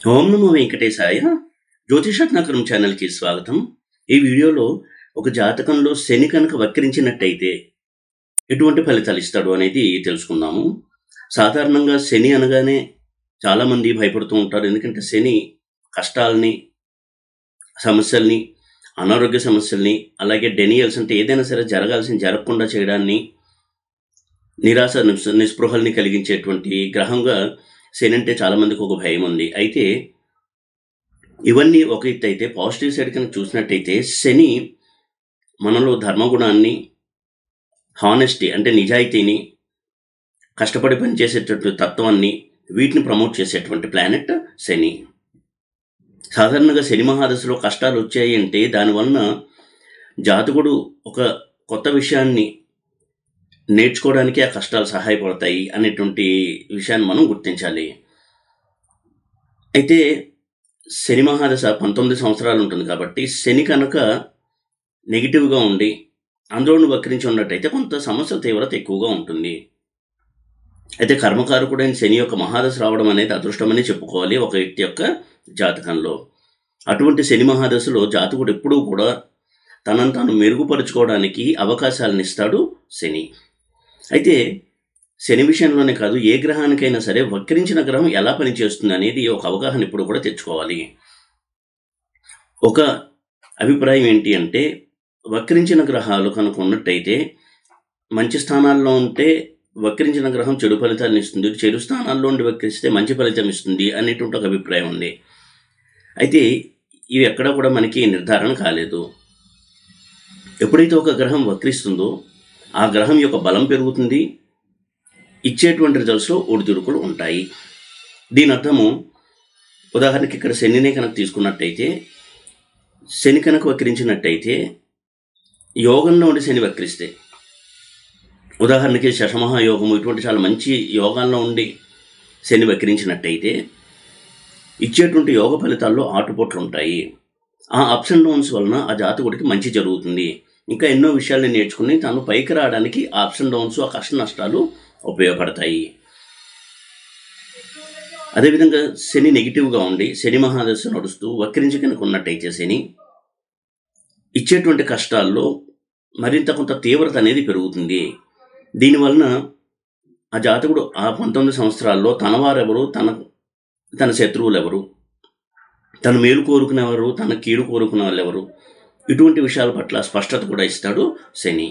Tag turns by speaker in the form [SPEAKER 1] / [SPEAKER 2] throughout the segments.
[SPEAKER 1] ఓం నమో వెంకటేశాయ. జ్యోతిషరత్నాకరం ఛానల్కి స్వాగతం. ఈ వీడియోలో ఒక జాతకంలో శని కనుక వక్రించినట్టయితే ఎటువంటి ఫలితాలు ఇస్తాడు అనేది తెలుసుకుందాము. సాధారణంగా శని అనగానే చాలామంది భయపడుతూ ఉంటారు. ఎందుకంటే శని కష్టాలని, సమస్యల్ని, అనారోగ్య సమస్యల్ని, అలాగే డెనియల్స్ అంటే ఏదైనా సరే జరగకుండా చేయడాన్ని, నిరాశ నిస్పృహల్ని కలిగించేటువంటి గ్రహంగా శని అంటే చాలామందికి ఒక భయం ఉంది. అయితే ఇవన్నీ ఒక ఎత్తు అయితే, పాజిటివ్ సైడ్ కనుక చూసినట్టయితే శని మనలో ధర్మగుణాన్ని, హానెస్టీ అంటే నిజాయితీని, కష్టపడి పనిచేసేటటువంటి తత్వాన్ని, వీటిని ప్రమోట్ చేసేటువంటి ప్లానెట్ శని. సాధారణంగా శని మహాదశలో కష్టాలు వచ్చాయి అంటే దానివలన జాతకుడు ఒక కొత్త విషయాన్ని నేర్చుకోవడానికి ఆ కష్టాలు సహాయపడతాయి అనేటువంటి విషయాన్ని మనం గుర్తించాలి. అయితే శని మహాదశ 19 సంవత్సరాలు ఉంటుంది కాబట్టి శని కనుక నెగిటివ్గా ఉండి అందులోనూ వక్రించి ఉన్నట్టయితే కొంత సమస్యల తీవ్రత ఎక్కువగా ఉంటుంది. అయితే కర్మకారకుడైన శని యొక్క మహాదశ రావడం అనేది అదృష్టమని చెప్పుకోవాలి ఒక వ్యక్తి యొక్క జాతకంలో. అటువంటి శని మహాదశలో జాతకుడు ఎప్పుడూ కూడా తనను తాను మెరుగుపరుచుకోవడానికి అవకాశాలను ఇస్తాడు శని. అయితే శని విషయంలోనే కాదు, ఏ గ్రహానికైనా సరే వక్రించిన గ్రహం ఎలా పనిచేస్తుంది అనేది ఒక అవగాహన ఇప్పుడు కూడా తెచ్చుకోవాలి. ఒక అభిప్రాయం ఏంటి అంటే, వక్రించిన గ్రహాలు కనుక ఉన్నట్టయితే మంచి స్థానాల్లో ఉంటే వక్రించిన గ్రహం చెడు ఫలితాలను ఇస్తుంది, చెడు స్థానాల్లో ఉండి వక్రిస్తే మంచి ఫలితం ఇస్తుంది అనేటువంటి ఒక అభిప్రాయం ఉంది. అయితే ఇవి ఎక్కడా కూడా మనకి నిర్ధారణ కాలేదు. ఎప్పుడైతే ఒక గ్రహం వక్రిస్తుందో ఆ గ్రహం యొక్క బలం పెరుగుతుంది, ఇచ్చేటువంటి రిజల్ట్స్లో ఒడిదుడుకులు ఉంటాయి. దీని అర్థము, ఉదాహరణకి ఇక్కడ శనినే కనుక తీసుకున్నట్టయితే, శని కనుక వక్రించినట్టయితే యోగంలో ఉండి శని వక్రిస్తే, ఉదాహరణకి శశమహాయోగము ఇటువంటి చాలా మంచి యోగాల్లో ఉండి శని వక్రించినట్టయితే ఇచ్చేటువంటి యోగ ఫలితాల్లో ఆటుపోట్లు ఉంటాయి. ఆ అప్స్ అండ్ డౌన్స్ వలన ఆ జాతకుడికి మంచి జరుగుతుంది. ఇంకా ఎన్నో విషయాల్ని నేర్చుకుని తాను పైకి రావడానికి ఆ అప్స్ అండ్ డౌన్స్, ఆ కష్ట నష్టాలు ఉపయోగపడతాయి. అదేవిధంగా శని నెగిటివ్గా ఉండి శని మహాదశ నడుస్తూ వక్రించి కనుక ఉన్నట్టయితే శని ఇచ్చేటువంటి కష్టాల్లో మరింత కొంత తీవ్రత అనేది పెరుగుతుంది. దీనివలన ఆ జాతకుడు ఆ 19 సంవత్సరాల్లో తన వారెవరు, తన శత్రువులు ఎవరు, తను మేలు కోరుకునేవారు, తన కీడు కోరుకునే వాళ్ళు ఎవరు, ఇటువంటి విషయాల పట్ల స్పష్టత కూడా ఇస్తాడు శని.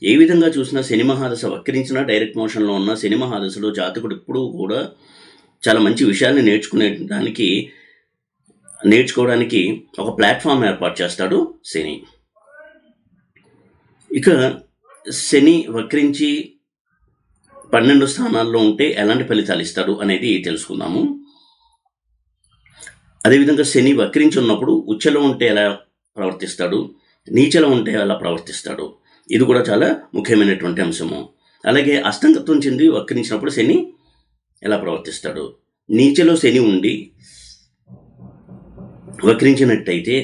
[SPEAKER 1] ఏ విధంగా చూసినా శని మహాదశ వక్రించిన డైరెక్ట్ మోషన్లో ఉన్న శని మహాదశలో జాతకుడు ఎప్పుడూ కూడా చాలా మంచి విషయాల్ని నేర్చుకోవడానికి ఒక ప్లాట్ఫామ్ ఏర్పాటు చేస్తాడు శని. ఇక శని వక్రించి 12 స్థానాల్లో ఉంటే ఎలాంటి ఫలితాలు ఇస్తాడు అనేది తెలుసుకుందాము. అదేవిధంగా శని వక్రించి ఉన్నప్పుడు ఉచ్చలో ఉంటే ఎలా ప్రవర్తిస్తాడు, నీచలో ఉంటే ఎలా ప్రవర్తిస్తాడు, ఇది కూడా చాలా ముఖ్యమైనటువంటి అంశము. అలాగే అస్తంగత్వం చెంది వక్రించినప్పుడు శని ఎలా ప్రవర్తిస్తాడు, నీచలో శని ఉండి వక్రించినట్టయితే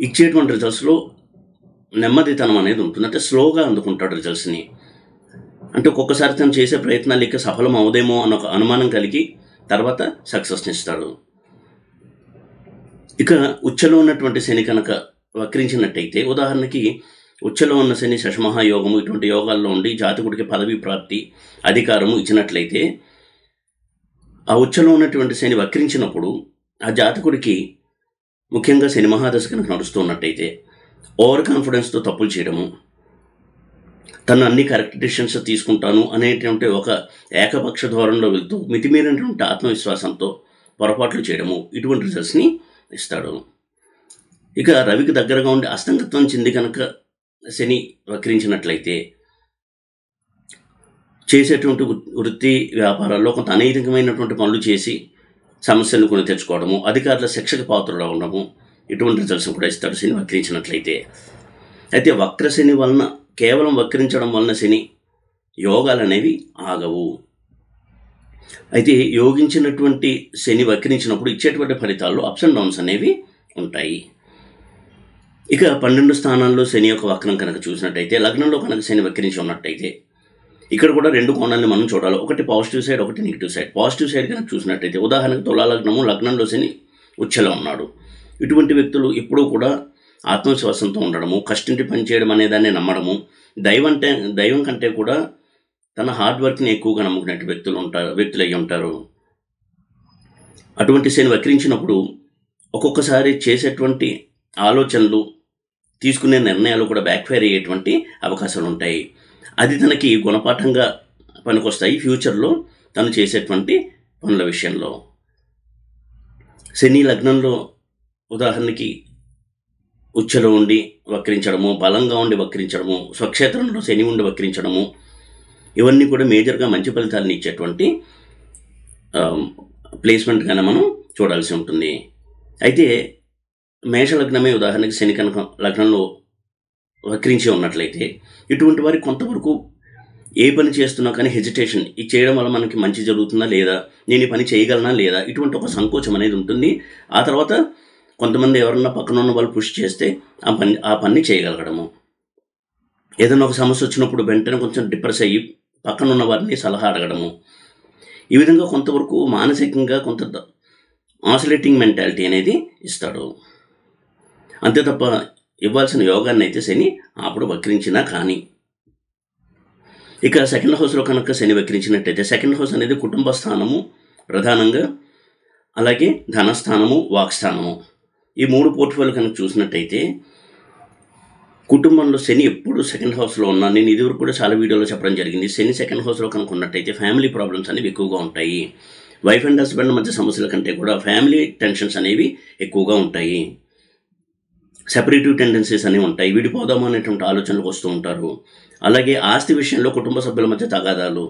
[SPEAKER 1] ఇచ్చేటువంటి రిజల్ట్స్లో నెమ్మదితనం అనేది ఉంటుంది. అంటే స్లోగా అందుకుంటాడు రిజల్ట్స్ని. అంటే ఒక్కొక్కసారి తను చేసే ప్రయత్నాలు ఇక సఫలం అవదేమో అన్న ఒక అనుమానం కలిగి తర్వాత సక్సెస్ని ఇస్తాడు. ఇక ఉచ్చలో ఉన్నటువంటి శని కనుక వక్రించినట్టయితే, ఉదాహరణకి ఉచ్చలో ఉన్న శని శశమహాయోగము ఇటువంటి యోగాల్లో ఉండి జాతకుడికి పదవి ప్రాప్తి, అధికారము ఇచ్చినట్లయితే, ఆ ఉచ్చలో ఉన్నటువంటి శని వక్రించినప్పుడు ఆ జాతకుడికి ముఖ్యంగా శని మహాదశ కనుక నడుస్తున్నట్టయితే ఓవర్ కాన్ఫిడెన్స్తో తప్పులు చేయడము, తను అన్ని కరెక్ట్ డిసిషన్స్ తీసుకుంటాను అనేటువంటి ఒక ఏకపక్ష ధోరణిలో వెళ్తూ మితిమీరినటువంటి ఆత్మవిశ్వాసంతో పొరపాట్లు చేయడము, ఇటువంటి రిజల్ట్స్ని ఇస్తాడు. ఇక రవికి దగ్గరగా ఉండి అస్తంగత్వం చెంది కనుక శని వక్రించినట్లయితే చేసేటువంటి వృత్తి వ్యాపారాల్లో కొంత అనైతికమైనటువంటి పనులు చేసి సమస్యలను కొని తెచ్చుకోవడము, అధికారుల శిక్షకు పాత్రలు ఉండడము, ఇటువంటి రిజల్ట్స్ కూడా ఇస్తాడు శని వక్రించినట్లయితే. అయితే వక్ర శని వలన, కేవలం వక్రించడం వలన శని యోగాలు అనేవి ఆగవు. అయితే యోగించినటువంటి శని వక్రించినప్పుడు ఇచ్చేటువంటి ఫలితాల్లో అప్స్ అండ్ డౌన్స్ అనేవి ఉంటాయి. ఇక 12 స్థానాల్లో శని యొక్క వక్రం కనుక చూసినట్టయితే, లగ్నంలో కనుక శని వక్రించి ఉన్నట్టయితే ఇక్కడ కూడా 2 కోణాలని మనం చూడాలి. ఒకటి పాజిటివ్ సైడ్, ఒకటి నెగిటివ్ సైడ్. పాజిటివ్ సైడ్ కనుక చూసినట్టయితే ఉదాహరణకు తులా లగ్నము, లగ్నంలో శని ఉచ్చలో ఉన్నాడు. ఇటువంటి వ్యక్తులు ఎప్పుడూ కూడా ఆత్మవిశ్వాసంతో ఉండడము, కష్టించి పని చేయడం అనే దాన్ని నమ్మడము, దైవం కంటే కూడా తన హార్డ్ వర్క్ని ఎక్కువగా నమ్ముకునే వ్యక్తులు అయ్యి ఉంటారు. అటువంటి శని వక్రించినప్పుడు ఒక్కొక్కసారి చేసేటువంటి ఆలోచనలు, తీసుకునే నిర్ణయాలు కూడా బ్యాక్ఫైర్ అయ్యేటువంటి అవకాశాలు ఉంటాయి. అది తనకి గుణపాఠంగా పనికొస్తాయి ఫ్యూచర్లో తను చేసేటువంటి పనుల విషయంలో. శని లగ్నంలో ఉదాహరణకి ఉచ్చలో ఉండి వక్రించడము, బలంగా ఉండి వక్రించడము, స్వక్షేత్రంలో శని ఉండి వక్రించడము, ఇవన్నీ కూడా మేజర్గా మంచి ఫలితాలను ఇచ్చేటువంటి ప్లేస్మెంట్గానే మనం చూడాల్సి ఉంటుంది. అయితే మేషలగ్నమే ఉదాహరణకి శని కనుక లగ్నంలో వక్రించి ఉన్నట్లయితే ఇటువంటి వారికి కొంతవరకు ఏ పని చేస్తున్నా కానీ హెజిటేషన్, ఇది చేయడం వల్ల మనకి మంచి జరుగుతుందా లేదా, నేను ఈ పని చేయగలనా లేదా, ఇటువంటి ఒక సంకోచం అనేది ఉంటుంది. ఆ తర్వాత కొంతమంది ఎవరన్నా పక్కన ఉన్న వాళ్ళు పుష్ చేస్తే ఆ పని చేయగలగడము. ఏదైనా ఒక సమస్య వచ్చినప్పుడు వెంటనే కొంచెం డిప్రెస్ అయ్యి పక్కన ఉన్న వారిని సలహా అడగడము. ఈ విధంగా కొంతవరకు మానసికంగా కొంత ఆసిలేటింగ్ మెంటాలిటీ అనేది ఇస్తాడు. అంతే తప్ప ఇవ్వాల్సిన యోగాన్ని అయితే శని అప్పుడు వక్రించినా కానీ. ఇక సెకండ్ హౌస్లో కనుక శని వక్రించినట్టయితే సెకండ్ హౌస్ అనేది కుటుంబ స్థానము ప్రధానంగా, అలాగే ధనస్థానము, వాక్స్థానము, ఈ 3 పోర్ట్ఫోలియో కనుక చూసినట్టయితే కుటుంబంలో శని ఎప్పుడు సెకండ్ హౌస్లో ఉన్నా, నేను ఇదివరకు కూడా చాలా వీడియోలో చెప్పడం జరిగింది, శని సెకండ్ హౌస్లో కనుక ఉన్నట్టయితే ఫ్యామిలీ ప్రాబ్లమ్స్ అనేవి ఎక్కువగా ఉంటాయి. వైఫ్ అండ్ హస్బెండ్ మధ్య సమస్యల కంటే కూడా ఫ్యామిలీ టెన్షన్స్ అనేవి ఎక్కువగా ఉంటాయి. సెపరేటివ్ టెండెన్సీస్ అనేవి ఉంటాయి. విడిపోదాము అనేటువంటి ఆలోచనలకు వస్తూ ఉంటారు. అలాగే ఆస్తి విషయంలో కుటుంబ సభ్యుల మధ్య తగాదాలు,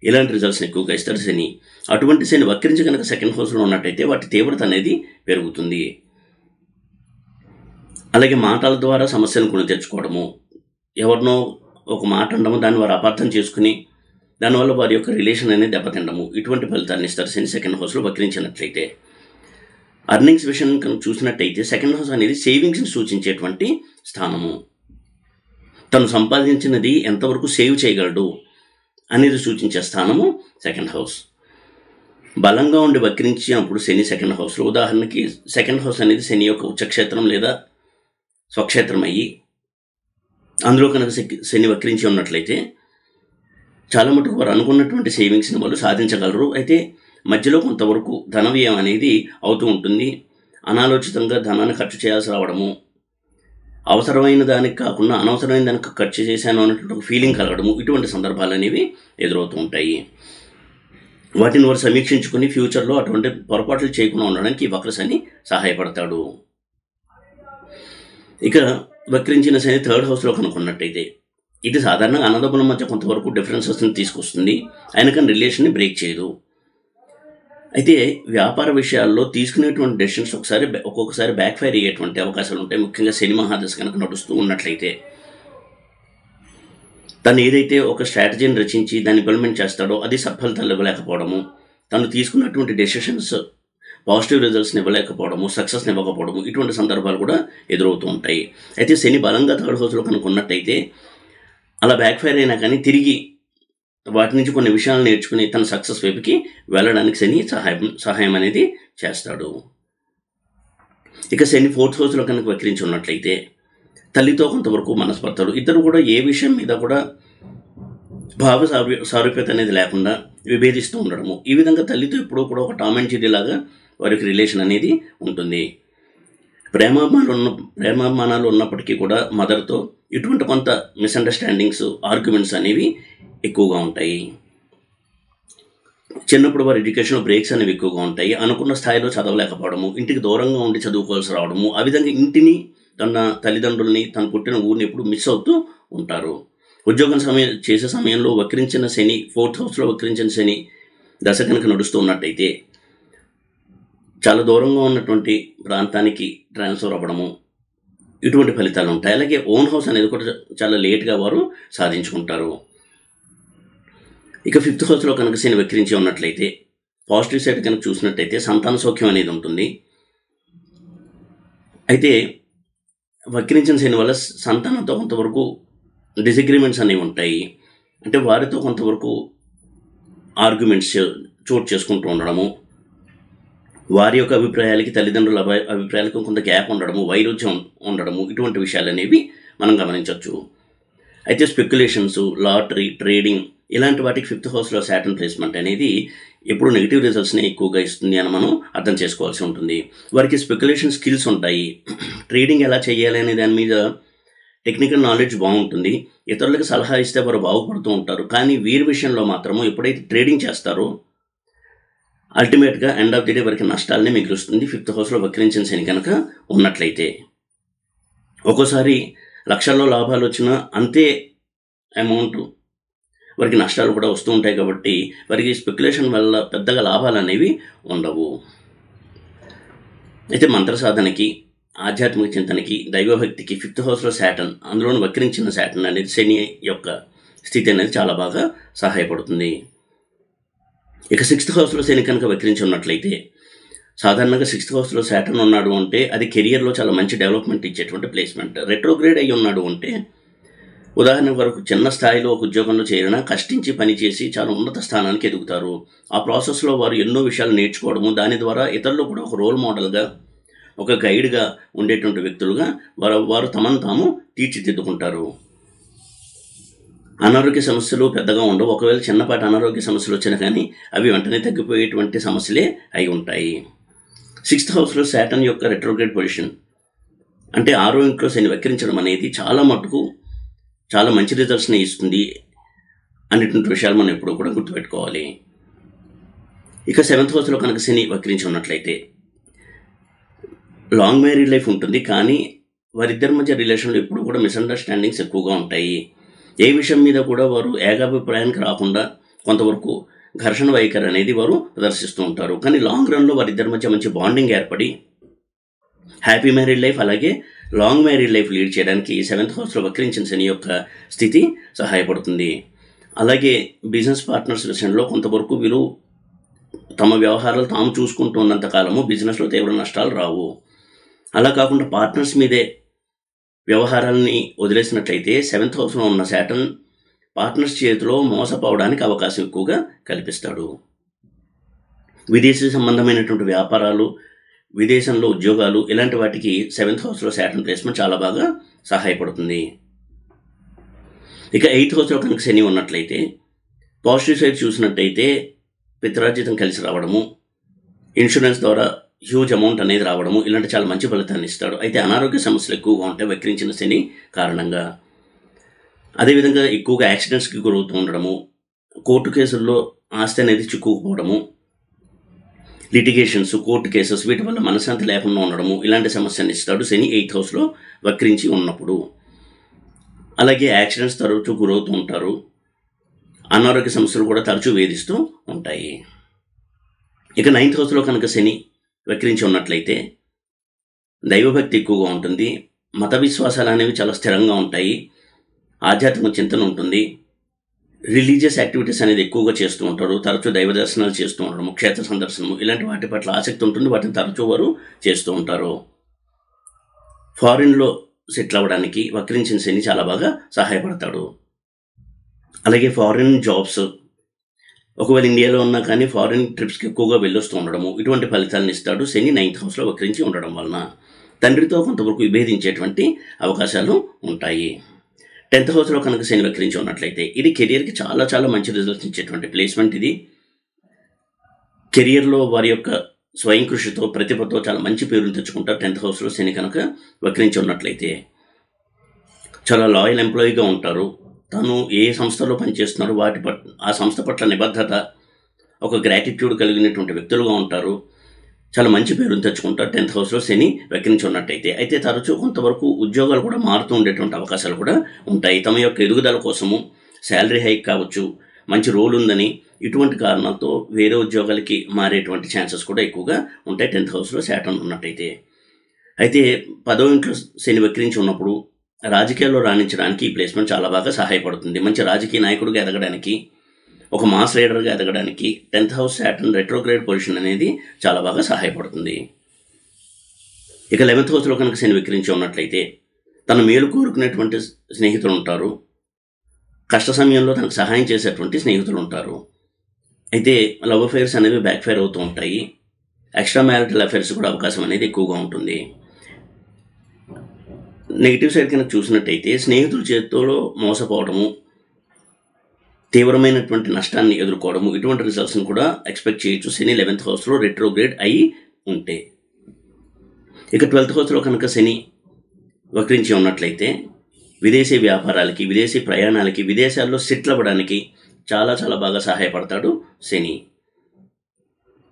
[SPEAKER 1] ఇలాంటి రిజల్ట్స్ని ఎక్కువగా ఇస్తారు శని. అటువంటి శని వక్రించి కనుక సెకండ్ హౌస్లో ఉన్నట్టయితే వాటి తీవ్రత అనేది పెరుగుతుంది. అలాగే మాటల ద్వారా సమస్యలను కొని తెచ్చుకోవడము, ఎవరినో ఒక మాట అనడము, దాన్ని వారు అపార్థం చేసుకుని దానివల్ల వారి యొక్క రిలేషన్ అనేది దెబ్బతిండము, ఇటువంటి ఫలితాన్ని ఇస్తారు శని సెకండ్ హౌస్లో వక్రించినట్లయితే. అర్నింగ్స్ విషయం కనుక చూసినట్టయితే సెకండ్ హౌస్ అనేది సేవింగ్స్ని సూచించేటువంటి స్థానము. తను సంపాదించినది ఎంతవరకు సేవ్ చేయగలడు అనేది సూచించే స్థానము సెకండ్ హౌస్. బలంగా ఉండి వక్రించినప్పుడు శని సెకండ్ హౌస్లో, ఉదాహరణకి సెకండ్ హౌస్ అనేది శని యొక్క ఉచ్చక్షేత్రం లేదా స్వక్షేత్రం అయ్యి అందులో కనుక శని వక్రించి ఉన్నట్లయితే చాలా మటుకు వారు అనుకున్నటువంటి సేవింగ్స్ని వాళ్ళు సాధించగలరు. అయితే మధ్యలో కొంతవరకు ధన వ్యయం అనేది అవుతూ ఉంటుంది. అనాలోచితంగా ధనాన్ని ఖర్చు చేయాల్సి రావడము, అవసరమైన దానికి కాకుండా అనవసరమైన దానికి ఖర్చు చేశాను అన్నటువంటి ఒక ఫీలింగ్ కలగడము, ఇటువంటి సందర్భాలు అనేవి ఎదురవుతూ ఉంటాయి. వాటిని వారు సమీక్షించుకుని ఫ్యూచర్లో అటువంటి పొరపాట్లు చేయకుండా ఉండడానికి ఈ వక్ర శని సహాయపడతాడు. ఇక వక్రించిన శని థర్డ్ హౌస్లో కనుక్కున్నట్టయితే ఇది సాధారణంగా అన్నదమ్ముల మధ్య కొంతవరకు డిఫరెన్సెస్ని తీసుకొస్తుంది, అయినా కానీ రిలేషన్ని బ్రేక్ చేయదు. అయితే వ్యాపార విషయాల్లో తీసుకునేటువంటి డెసిషన్స్ ఒక్కొక్కసారి బ్యాక్ఫైర్ అయ్యేటువంటి అవకాశాలు ఉంటాయి. ముఖ్యంగా శని మహాదశ కనుక నడుస్తూ ఉన్నట్లయితే తను ఏదైతే ఒక స్ట్రాటజీని రచించి దాన్ని ఇంప్లిమెంట్ చేస్తాడో అది సత్ఫలితాలు ఇవ్వలేకపోవడము, తను తీసుకున్నటువంటి డెసిషన్స్ పాజిటివ్ రిజల్ట్స్ని ఇవ్వలేకపోవడము, సక్సెస్ని ఇవ్వకపోవడము, ఇటువంటి సందర్భాలు కూడా ఎదురవుతూ ఉంటాయి. అయితే శని బలంగా థర్డ్ హౌస్లో కనుక ఉన్నట్టయితే అలా బ్యాక్ఫైర్ అయినా కానీ తిరిగి వాటి నుంచి కొన్ని విషయాలు నేర్చుకుని తన సక్సెస్ వైపుకి వెళ్ళడానికి శని సహాయం అనేది చేస్తాడు. ఇక శని ఫోర్త్ హౌస్లో కనుక వక్రించి ఉన్నట్లయితే తల్లితో కొంతవరకు మనస్పర్ధలు, ఇద్దరు కూడా ఏ విషయం మీద కూడా భావ సారూప్యత అనేది లేకుండా విభేదిస్తూ ఉండడము, ఈ విధంగా తల్లితో ఎప్పుడూ కూడా ఒక టామ్ అండ్ జెర్రీ లాగా వారికి రిలేషన్ అనేది ఉంటుంది. ప్రేమాభిమానాలు ఉన్నప్పటికీ కూడా మదర్తో ఇటువంటి కొంత మిస్అండర్స్టాండింగ్స్, ఆర్గ్యుమెంట్స్ అనేవి ఎక్కువగా ఉంటాయి. చిన్నప్పుడు వారి ఎడ్యుకేషన్లో బ్రేక్స్ అనేవి ఎక్కువగా ఉంటాయి. అనుకున్న స్థాయిలో చదవలేకపోవడము, ఇంటికి దూరంగా ఉండి చదువుకోవాల్సి రావడము, ఆ విధంగా ఇంటిని, తన తల్లిదండ్రుల్ని, తను పుట్టిన ఊరిని ఎప్పుడు మిస్ అవుతూ ఉంటారు. ఉద్యోగం చేసే సమయంలో వక్రించిన శని, ఫోర్త్ హౌస్లో వక్రించిన శని దశ కనుక నడుస్తూ ఉన్నట్టయితే చాలా దూరంగా ఉన్నటువంటి ప్రాంతానికి ట్రాన్స్ఫర్ అవ్వడము, ఇటువంటి ఫలితాలు ఉంటాయి. అలాగే ఓన్ హౌస్ అనేది కూడా చాలా లేట్గా వారు సాధించుకుంటారు. ఇక ఫిఫ్త్ హౌస్లో కనుక శని వక్రించి ఉన్నట్లయితే పాజిటివ్ సైడ్ కనుక చూసినట్టయితే సంతాన సౌఖ్యం అనేది ఉంటుంది. అయితే వక్రించిన శని వల్ల సంతానంతో కొంతవరకు డిసగ్రిమెంట్స్ అనేవి ఉంటాయి. అంటే వారితో కొంతవరకు ఆర్గ్యుమెంట్స్ చోటు చేసుకుంటూ ఉండడము, వారి యొక్క అభిప్రాయాలకి తల్లిదండ్రుల అభిప్రాయాలకు కొంత గ్యాప్ ఉండడము, వైరుధ్యం ఉండడము, ఇటువంటి విషయాలు అనేవి మనం గమనించవచ్చు. అయితే స్పెక్యులేషన్స్, లాటరీ, ట్రేడింగ్ ఇలాంటి వాటికి 5th హౌస్లో సాటర్న్ ప్లేస్మెంట్ అనేది ఎప్పుడు నెగిటివ్ రిజల్ట్స్ని ఎక్కువగా ఇస్తుంది అని మనం అర్థం చేసుకోవాల్సి ఉంటుంది. వారికి స్పెక్యులేషన్ స్కిల్స్ ఉంటాయి, ట్రేడింగ్ ఎలా చేయాలి అనే దాని మీద టెక్నికల్ నాలెడ్జ్ బాగుంటుంది, ఇతరులకు సలహా ఇస్తే వారు బాగుపడుతూ ఉంటారు. కానీ వీరి విషయంలో మాత్రము ఎప్పుడైతే ట్రేడింగ్ చేస్తారో అల్టిమేట్గా ఎండ్ ఆఫ్ ది డే వారికి నష్టాలనే మిగులుస్తుంది 5th హౌస్లో వక్రించిన శని కనుక ఉన్నట్లయితే. ఒక్కోసారి లక్షల్లో లాభాలు వచ్చినా అంతే అమౌంట్ వారికి నష్టాలు కూడా వస్తూ ఉంటాయి. కాబట్టి వారికి స్పెక్యులేషన్ వల్ల పెద్దగా లాభాలు అనేవి ఉండవు. అయితే మంత్ర సాధనకి, ఆధ్యాత్మిక చింతనకి, దైవభక్తికి 5th హౌస్లో సాటర్న్, అందులోని వక్రించిన సాటర్న్ అనేది శని యొక్క స్థితి అనేది చాలా బాగా సహాయపడుతుంది. ఇక 6th హౌస్లో శని కనుక వక్రించి ఉన్నట్లయితే, సాధారణంగా 6th హౌస్లో సాటర్న్ ఉన్నాడు అంటే అది కెరియర్లో చాలా మంచి డెవలప్మెంట్ ఇచ్చేటువంటి ప్లేస్మెంట్. రెట్రోగ్రేడ్ అయ్యి ఉన్నాడు అంటే, ఉదాహరణ వరకు చిన్న స్థాయిలో ఒక ఉద్యోగంలో చేరినా కష్టించి పనిచేసి చాలా ఉన్నత స్థానానికి ఎదుగుతారు. ఆ ప్రాసెస్లో వారు ఎన్నో విషయాలు నేర్చుకోవడము, దాని ద్వారా ఇతరులు కూడా ఒక రోల్ మోడల్గా, ఒక గైడ్గా ఉండేటువంటి వ్యక్తులుగా వారు తమను తాము తీర్చిదిద్దుకుంటారు. అనారోగ్య సమస్యలు పెద్దగా ఉండవు. ఒకవేళ చిన్నపాటి అనారోగ్య సమస్యలు వచ్చినా కానీ అవి వెంటనే తగ్గిపోయేటువంటి సమస్యలే అయి ఉంటాయి. 6th హౌస్లో సాటర్న్ యొక్క రెట్రోగ్రేడ్ పొజిషన్ అంటే 6వ ఇంట్లో శని వక్రించడం అనేది చాలా మటుకు చాలా మంచి రిజల్ట్స్ని ఇస్తుంది అనేటువంటి విషయాలు మనం ఎప్పుడూ కూడా గుర్తుపెట్టుకోవాలి. ఇక 7th హౌస్లో కనుక శని వక్రించి ఉన్నట్లయితే లాంగ్ మ్యారీడ్ లైఫ్ ఉంటుంది, కానీ వారిద్దరి మధ్య రిలేషన్లో ఎప్పుడు కూడా మిస్అండర్స్టాండింగ్స్ ఎక్కువగా ఉంటాయి. ఏ విషయం మీద కూడా వారు ఏకాభిప్రాయానికి రాకుండా కొంతవరకు ఘర్షణ వైఖరి అనేది వారు ప్రదర్శిస్తూ ఉంటారు. కానీ లాంగ్ రన్లో వారిద్దరి మధ్య మంచి బాండింగ్ ఏర్పడి హ్యాపీ మ్యారీడ్ లైఫ్ అలాగే లాంగ్ మ్యారీడ్ లైఫ్ లీడ్ చేయడానికి 7th హౌస్లో వక్రించిన శని యొక్క స్థితి సహాయపడుతుంది. అలాగే బిజినెస్ పార్ట్నర్స్ విషయంలో కొంతవరకు వీరు తమ వ్యవహారాలు తాము చూసుకుంటూ ఉన్నంత కాలము బిజినెస్లో తీవ్ర నష్టాలు రావు. అలా కాకుండా పార్ట్నర్స్ మీదే వ్యవహారాలని వదిలేసినట్లయితే 7th హౌస్లో ఉన్న సాటర్న్ పార్ట్నర్స్ చేతిలో మోసపోవడానికి అవకాశం ఎక్కువగా కల్పిస్తాడు. విదేశీ సంబంధమైనటువంటి వ్యాపారాలు, విదేశంలో ఉద్యోగాలు ఇలాంటి వాటికి 7th హౌస్లో సాటర్న్ ప్లేస్మెంట్ చాలా బాగా సహాయపడుతుంది. ఇక 8th హౌస్లో కనుక శని ఉన్నట్లయితే పాజిటివ్ సైడ్ చూసినట్టయితే పిత్రార్జితం కలిసి రావడము, ఇన్సూరెన్స్ ద్వారా హ్యూజ్ అమౌంట్ అనేది రావడము ఇలాంటి చాలా మంచి ఫలితాన్ని ఇస్తాడు. అయితే అనారోగ్య సమస్యలు ఎక్కువగా ఉంటాయి వక్రించిన శని కారణంగా. అదేవిధంగా ఎక్కువగా యాక్సిడెంట్స్కి గురవుతూ ఉండడము, కోర్టు కేసుల్లో ఆస్తి అనేది చిక్కుకుపోవడము, లిటిగేషన్స్, కోర్టు కేసెస్ వీటి వల్ల మనశ్శాంతి లేకుండా ఉండడము ఇలాంటి సమస్యను ఇస్తాడు శని 8th హౌస్లో వక్రించి ఉన్నప్పుడు. అలాగే యాక్సిడెంట్స్ తరచూ గురవుతూ ఉంటారు, అనారోగ్య సమస్యలు కూడా తరచూ వేధిస్తూ ఉంటాయి. ఇక 9th హౌస్లో కనుక శని వక్రించి ఉన్నట్లయితే దైవభక్తి ఎక్కువగా ఉంటుంది, మత విశ్వాసాలు అనేవి చాలా స్థిరంగా ఉంటాయి, ఆధ్యాత్మిక చింతన ఉంటుంది, రిలీజియస్ యాక్టివిటీస్ అనేది ఎక్కువగా చేస్తూ ఉంటారు, తరచూ దైవ దర్శనాలు చేస్తూ ఉండడము, క్షేత్ర సందర్శనము ఇలాంటి వాటి పట్ల ఆసక్తి ఉంటుంది, వాటిని తరచూ వారు చేస్తూ ఉంటారు. ఫారిన్లో సెటిల్ అవ్వడానికి వక్రించిన శని చాలా బాగా సహాయపడతాడు. అలాగే ఫారిన్ జాబ్స్, ఒకవేళ ఇండియాలో ఉన్నా కానీ ఫారిన్ ట్రిప్స్కి ఎక్కువగా వెళ్ళొస్తూ ఉండడము ఇటువంటి ఫలితాలను ఇస్తాడు శని 9th హౌస్లో వక్రించి ఉండడం వలన. తండ్రితో కొంతవరకు విభేదించేటువంటి అవకాశాలు ఉంటాయి. 10th హౌస్లో కనుక శని వక్రించి ఉన్నట్లయితే ఇది కెరియర్కి చాలా చాలా మంచి రిజల్ట్స్ ఇచ్చేటువంటి ప్లేస్మెంట్. ఇది కెరియర్లో వారి యొక్క స్వయం కృషితో, ప్రతిభతో చాలా మంచి పేరును తెచ్చుకుంటారు. 10th హౌస్లో శని కనుక వక్రించి ఉన్నట్లయితే చాలా లాయల్ ఎంప్లాయీగా ఉంటారు. తను ఏ సంస్థలో పనిచేస్తున్నారో ఆ సంస్థ పట్ల నిబద్ధత, ఒక గ్రాటిట్యూడ్ కలిగినటువంటి వ్యక్తులుగా ఉంటారు. చాలా మంచి పేరును తెచ్చుకుంటారు 10th హౌస్లో శని వక్రించి ఉన్నట్టయితే. అయితే తరచూ కొంతవరకు ఉద్యోగాలు కూడా మారుతూ ఉండేటువంటి అవకాశాలు కూడా ఉంటాయి. తమ యొక్క ఎదుగుదల కోసము శాలరీ హైక్ కావచ్చు, మంచి రోల్ ఉందని ఇటువంటి కారణాలతో వేరే ఉద్యోగాలకి మారేటువంటి ఛాన్సెస్ కూడా ఎక్కువగా ఉంటాయి 10th హౌస్లో సాటర్న్ ఉన్నట్టయితే. అయితే 10వ ఇంట్లో శని వక్రించి ఉన్నప్పుడు రాజకీయాల్లో రాణించడానికి ఈ ప్లేస్మెంట్ చాలా బాగా సహాయపడుతుంది. మంచి రాజకీయ నాయకుడిగా ఎదగడానికి, ఒక మాస్ లీడర్గా ఎదగడానికి 10th house Saturn retrograde position అనేది చాలా బాగా సహాయపడుతుంది. ఇక 11th హౌస్లో కనుక శని వక్రించి ఉన్నట్లయితే తన మేలు కోరుకునేటువంటి స్నేహితులు ఉంటారు, కష్ట సమయంలో తనకు సహాయం చేసేటువంటి స్నేహితులు ఉంటారు. అయితే లవ్ అఫైర్స్ అనేవి బ్యాక్ ఫైర్ అవుతూ ఉంటాయి. ఎక్స్ట్రా మ్యారిటల్ అఫైర్స్ కూడా అవకాశం అనేది ఎక్కువగా ఉంటుంది. నెగిటివ్ సైడ్ కనుక చూసినట్టయితే స్నేహితుల చేతిలో మోసపోవడము, తీవ్రమైనటువంటి నష్టాన్ని ఎదుర్కోవడము, ఇటువంటి రిజల్ట్స్ని కూడా ఎక్స్పెక్ట్ చేయొచ్చు శని 11th హౌస్లో రెట్రోగ్రేడ్ అయి ఉంటే. ఇక 12th హౌస్లో కనుక శని వక్రించి ఉన్నట్లయితే విదేశీ వ్యాపారాలకి, విదేశీ ప్రయాణాలకి, విదేశాల్లో సెటిల్ అవ్వడానికి చాలా చాలా బాగా సహాయపడతాడు శని.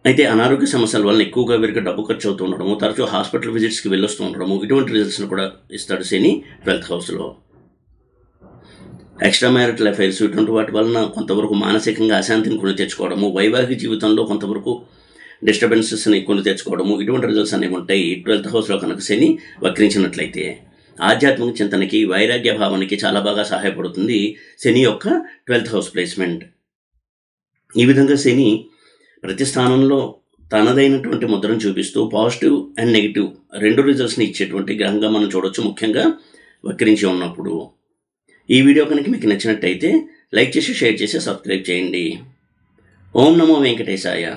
[SPEAKER 1] అయితే అనారోగ్య సమస్యల వలన ఎక్కువగా వీరికి డబ్బు ఖర్చు అవుతూ ఉండడము, తరచూ హాస్పిటల్ విజిట్స్కి వెళ్ళొస్తూ ఉండడము, ఇటువంటి రిజల్ట్స్ని కూడా ఇస్తాడు శని 12th హౌస్లో. ఎక్స్ట్రా మ్యారిటల్ అఫైర్స్ ఇటువంటి వాటి వలన కొంతవరకు మానసికంగా అశాంతిని కొని తెచ్చుకోవడము, వైవాహిక జీవితంలో కొంతవరకు డిస్టర్బెన్సెస్ని కొని తెచ్చుకోవడము, ఇటువంటి రిజల్ట్స్ అనేవి ఉంటాయి 12th హౌస్లో కనుక శని వక్రించినట్లయితే. ఆధ్యాత్మిక చింతనకి, వైరాగ్య భావనకి చాలా బాగా సహాయపడుతుంది శని యొక్క 12th హౌస్ ప్లేస్మెంట్. ఈ విధంగా శని ప్రతి స్థానంలో తనదైనటువంటి ముద్రను చూపిస్తూ పాజిటివ్ అండ్ నెగిటివ్ రెండు రిజల్ట్స్ని ఇచ్చేటువంటి గ్రహంగా మనం చూడొచ్చు, ముఖ్యంగా వక్రించి ఉన్నప్పుడు. ఈ వీడియో కనుక మీకు నచ్చినట్టయితే లైక్ చేసి, షేర్ చేసి, సబ్స్క్రైబ్ చేయండి. ఓం నమో వెంకటేశాయ.